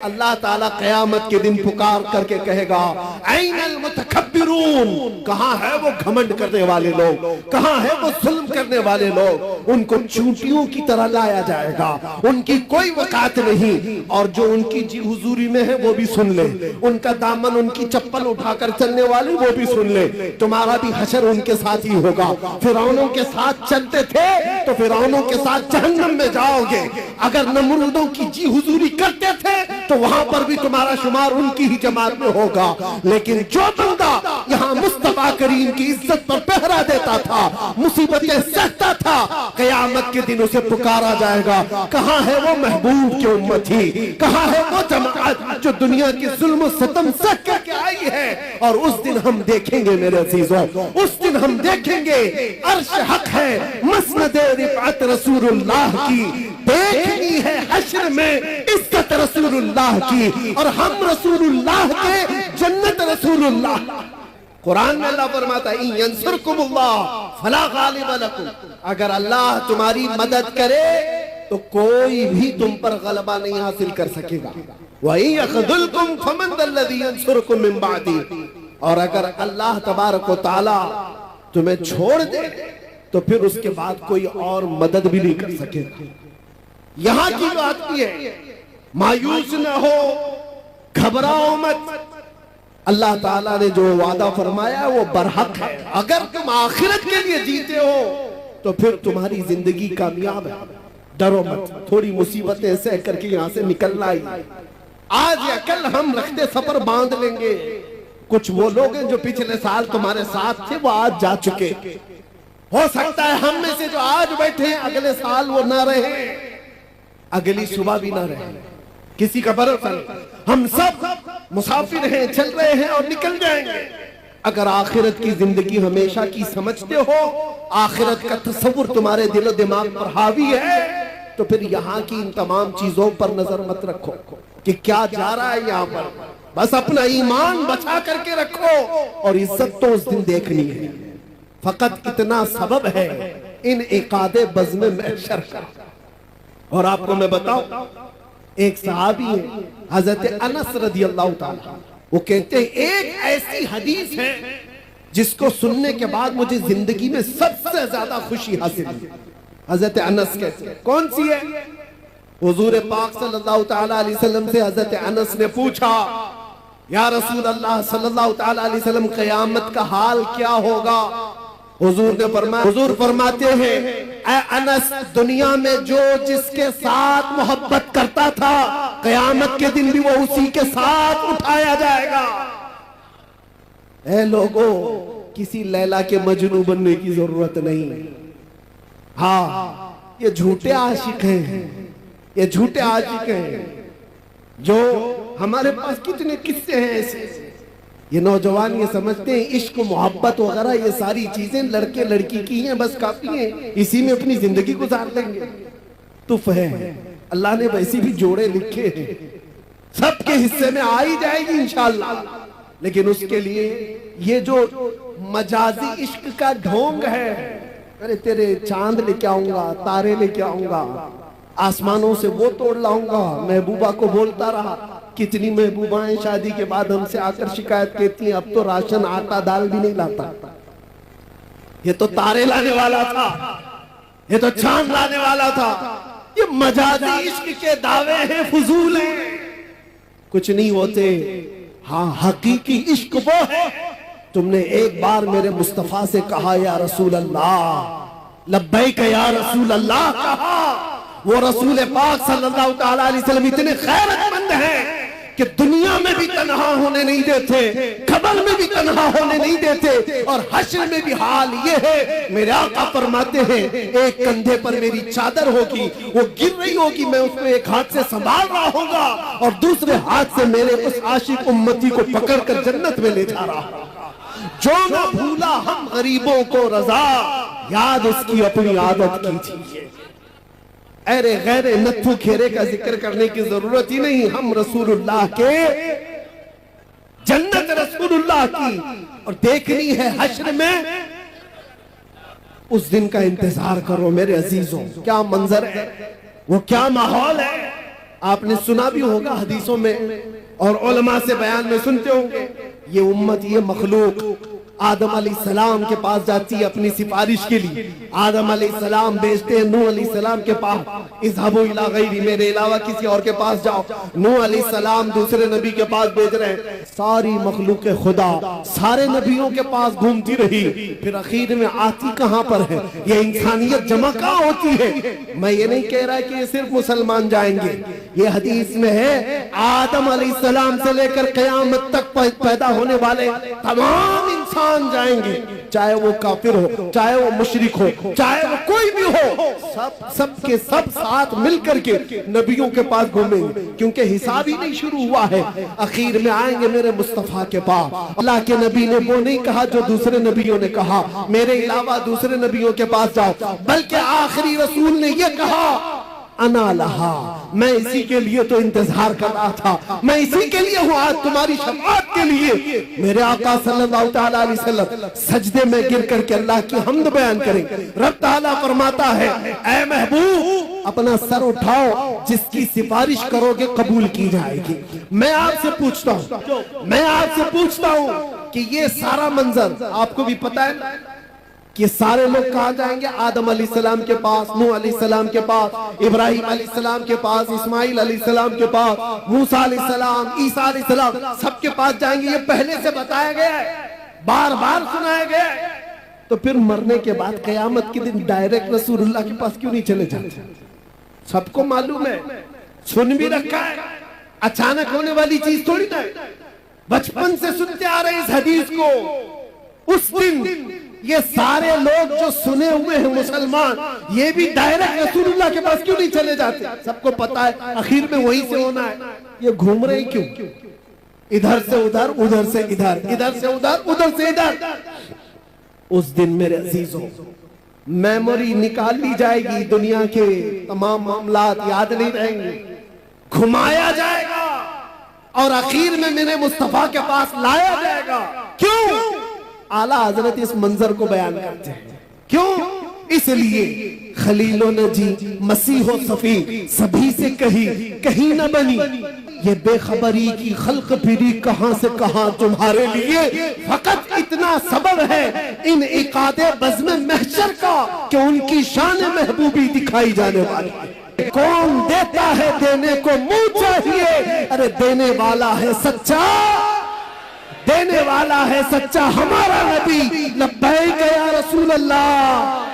अल्लाह ताला क़यामत के दिन पुकार करके कहेगा, ऐनल मुतकब्बिरून, कहाँ है वो घमंड करने वाले लोग, कहाँ है वो जुल्म करने वाले लोग। उनको चूंटियों की तरह लाया जाएगा, उनकी कोई वकात नहीं, और जो उनकी जी हुजूरी में है वो भी सुन ले, उनका दामन उनकी चप्पल उठाकर चलने वाले वो भी सुन ले, तुम्हारा भी हशर उनके साथ ही होगा। फिरौनों के साथ चलते थे तो फिरौनों के साथ जहन्नम में जाओगे, अगर नमरूदों की जी हुजूरी करते थे तो वहां पर भी तुम्हारा शुमार उनकी ही जमात में होगा। लेकिन जो बंदा यहाँ मुस्तफा करीम की इज्जत पर पहरा देता था, मुसीबतें सहता था, क़यामत के दिन उसे पुकारा जाएगा, कहाँ है वो महबूब की उम्मती, कहाँ है वो जमात जो दुनिया की जुल्म सितम सह करके आई है। और उस दिन हम देखेंगे मेरे अजीजों, उस दिन हम देखेंगे अर्श हक है, मसनदे रिफअत रसूलुल्लाह की देखनी है, हश्र में इज्जत रसूलुल्लाह की, और हम रसूलुल्लाह के, जन्नत रसूलुल्लाह। कुरान में अल्लाह फरमाता है, इन यंसुरकुमुल्लाह फला गालिब लकुम, अगर अल्लाह तुम्हारी मदद करे तो कोई भी तुम पर गलबा नहीं हासिल कर सकेगा। व इन यखज़ुलकुम फमन दल्लज़ी यंसुरकुम मिन बादी, और अगर अल्लाह तबारक व तआला तुम्हें छोड़ दे तो फिर उसके बाद कोई और मदद भी नहीं कर सकेगा। यहाँ की बात भी है, मायूस न हो, घबराओ मत, अल्लाह ताला ने जो वादा फरमाया वो बरहक है। अगर तुम आखिरत के लिए जीते हो तो फिर तुम्हारी जिंदगी कामयाब है, डरो मत, थोड़ी मुसीबतें सह करके यहाँ से निकलना ही। आज या कल हम रखते सफर बांध लेंगे। कुछ वो लोग हैं जो पिछले साल तुम्हारे साथ थे, वो आज जा चुके, हो सकता है हम में से जो आज बैठे हैं अगले साल वो ना रहे, अगली सुबह भी ना रहे, किसी का भरोसा नहीं। हम सब मुसाफिर हैं, चल रहे हैं और निकल जाएंगे। अगर आखिरत की जिंदगी हमेशा की समझते हो, आखिरत का तस्वुर तुम्हारे दिलो दिमाग पर हावी है, तो फिर यहाँ की इन तमाम चीजों पर नजर मत रखो कि क्या जा रहा है यहाँ पर, बस अपना ईमान बचा करके रखो, और इज्जत तो उस दिन देखनी है। फकत इतना सबब है इन इकादे बज़्म महशर का। और आपको मैं बताऊं, एक सहाबी है हजरत अनस रज़ी अल्लाह ताला, वो कहते हैं एक ऐसी हदीस है जिसको सुनने के बाद मुझे जिंदगी में सबसे ज्यादा खुशी हासिल हुई। हजरत अनस कहते हैं, कौन सी है? हुजूर पाक सल्लल्लाहु ताला अलैहि वसल्लम से हजरत अनस ने पूछा, या रसूल अल्लाह सल्लल्लाहु ताला अलैहि वसल्लम, क़यामत का हाल क्या होगा? हुजूर ने फरमाया, हुजूर फरमाते हैं, ऐ अनस, दुनिया में जो जिसके साथ मोहब्बत करता था, क़यामत के दिन भी वो उसी के साथ उठाया जाएगा। ऐ लोगों, किसी लैला के मजनू बनने की जरूरत नहीं। हाँ, ये झूठे आशिक हैं, ये झूठे आशिक हैं, जो हमारे पास कितने किस्से हैं ऐसे। ये नौजवान ये समझते हैं इश्क मोहब्बत वगैरह ये सारी चीजें लड़के लड़की की हैं, बस काफी हैं, इसी में अपनी जिंदगी गुजार लेंगे। तुफ है, अल्लाह ने वैसे भी जोड़े लिखे हैं, सबके हिस्से में आ ही जाएगी इंशाअल्लाह। लेकिन उसके लिए ये जो मजाजी इश्क का ढोंग है, अरे तेरे चांद लेके आऊंगा, तारे लेके आऊंगा, आसमानों से वो तोड़ लाऊंगा। महबूबा को बोलता रहा, कितनी महबूबाएं शादी के बाद हमसे आकर शिकायत कहती हैं, अब तो राशन आटा दाल भी नहीं लाता, ये तो तारे लाने वाला था, ये तो चांद लाने वाला था। ये मजाजी इश्क के दावे हैं, फजूल हैं, कुछ नहीं होते। हाँ, हकीकी इश्क वो है, तुमने एक बार मेरे मुस्तफा से कहा या रसूल अल्लाह, लब्बैक या रसूल अल्लाह कहा, वो रसूल पाक सल्लल्लाहु ताला अलैहि वसल्लम इतने खैरतमंद हैं कि दुनिया में भी तन्हा होने नहीं देते, कब्र में भी तन्हा होने नहीं देते, और हश्र में भी हाल ये है। मेरे आका फरमाते हैं, एक कंधे पर मेरी चादर होगी, वो गिर रही होगी, मैं उसको एक हाथ से संभाल रहा होगा, और दूसरे हाथ से मेरे उस आशिक उम्मती को पकड़कर जन्नत में ले जा रहा होगा। जो न भूला हम गरीबों को रजा, याद उसकी अपनी आदत कीजिए। अरे गैरे नत्थु खेरे का जिक्र करने की जरूरत ही नहीं, हम रसूलुल्लाह के, जन्नत रसूलुल्लाह की, और देखनी है हश्र में। उस दिन का इंतजार करो मेरे अजीजों, क्या मंजर है, वो क्या माहौल है। आपने सुना भी होगा हदीसों में और उलमा से बयान में सुनते होंगे, ये उम्मत, ये मखलूक आदम अलैहिस्सलाम के पास जाती है अपनी सिफारिश के लिए। आदम अलैहिस्सलाम भेजते हैं नूह अलैहिस्सलाम के पास, इज़हबू इला गैरी, मेरे अलावा किसी और के पास जाओ। नूह अलैहिस्सलाम दूसरे नबी के पास भेज रहे हैं। सारी मखलूक खुदा सारे नबियों के पास घूमती रही, फिर आखिर में आती कहां पर है? ये इंसानियत जमा कहां होती है? मैं ये नहीं कह रहा कि ये सिर्फ मुसलमान जाएंगे, ये हदीस में है आदम अलैहिस्सलाम से लेकर क़यामत तक पैदा होने वाले तमाम इंसान जाएंगे, चाहे वो काफिर हो, चाहे वो मुशरिक हो, चाहे वो कोई भी हो, सब के सब साथ मिलकर के नबियों के पास घूमेंगे, क्योंकि हिसाब ही नहीं शुरू हुआ है। आखिर में आएंगे मेरे मुस्तफा के पास। अल्लाह के नबी ने वो नहीं कहा जो दूसरे नबियों ने कहा, मेरे अलावा दूसरे नबियों के पास जाओ, बल्कि आखिरी रसूल ने यह कहा, अना लहा, मैं इसी के लिए तो इंतजार कर रहा था, मैं इसी के लिए हूँ आज तुम्हारी शफाअत के लिए। मेरे आका सल्लल्लाहु तआला अलैहि वसल्लम सजदे में गिर करके अल्लाह की हम्द बयान करें। रब ताला फरमाता है, ऐ महबूब अपना सर उठाओ, जिसकी सिफारिश करोगे कबूल की जाएगी। मैं आपसे पूछता हूँ कि ये सारा मंजर आपको भी पता है कि सारे लोग कहाँ जाएंगे? आदम अलैहिस्सलाम के पास, नूह अलैहिस्सलाम के पास, इब्राहिम अलैहिस्सलाम के पास, इस्माइल अलैहिस्सलाम के पास, मूसा अलैहिस्सलाम, ईसा अलैहिस्सलाम, सबके पास जाएंगे। ये पहले से बताया गया है, बार बार सुनाया गया है। तो फिर मरने के बाद क़यामत के दिन डायरेक्ट रसूलुल्लाह के पास क्यों नहीं चले जाते? सबको मालूम है, सुन भी रखा है, अचानक होने वाली चीज थोड़ी ना, बचपन से सुनते आ रहे इस हदीस को। उस दिन ये सारे लोग जो सुने हुए हैं मुसलमान, ये भी डायरेक्ट रसूलुल्लाह के पास क्यों नहीं चले जाते? सबको पता है आखिर में वहीं से होना है। ये घूम रहे क्यों? इधर से उधर, उधर से इधर, इधर से उधर, उधर से इधर। उस दिन मेरे अजीजों मेमोरी निकाल ली जाएगी, दुनिया के तमाम मामलात याद नहीं रहेंगे, घुमाया जाएगा और आखिर में मेरे मुस्तफा के पास लाया जाएगा। क्यों? आला हजरत इस मंजर को बयान करते हैं। क्यों? इसलिए खलीलों ने जी मसीहो सफी सभी से कहीं न बनी, ये बेखबरी की खल्क फिरी कहां से कहां तुम्हारे लिए, फकत इतना सबब है इन इकादे बज़्म महशर का कि उनकी शान महबूबी दिखाई जाने वाली है। कौन देता है देने को मुंह चाहिए, अरे देने वाला है सच्चा, देने वाला है सच्चा हमारा नबी। लब्बैक या रसूल अल्लाह।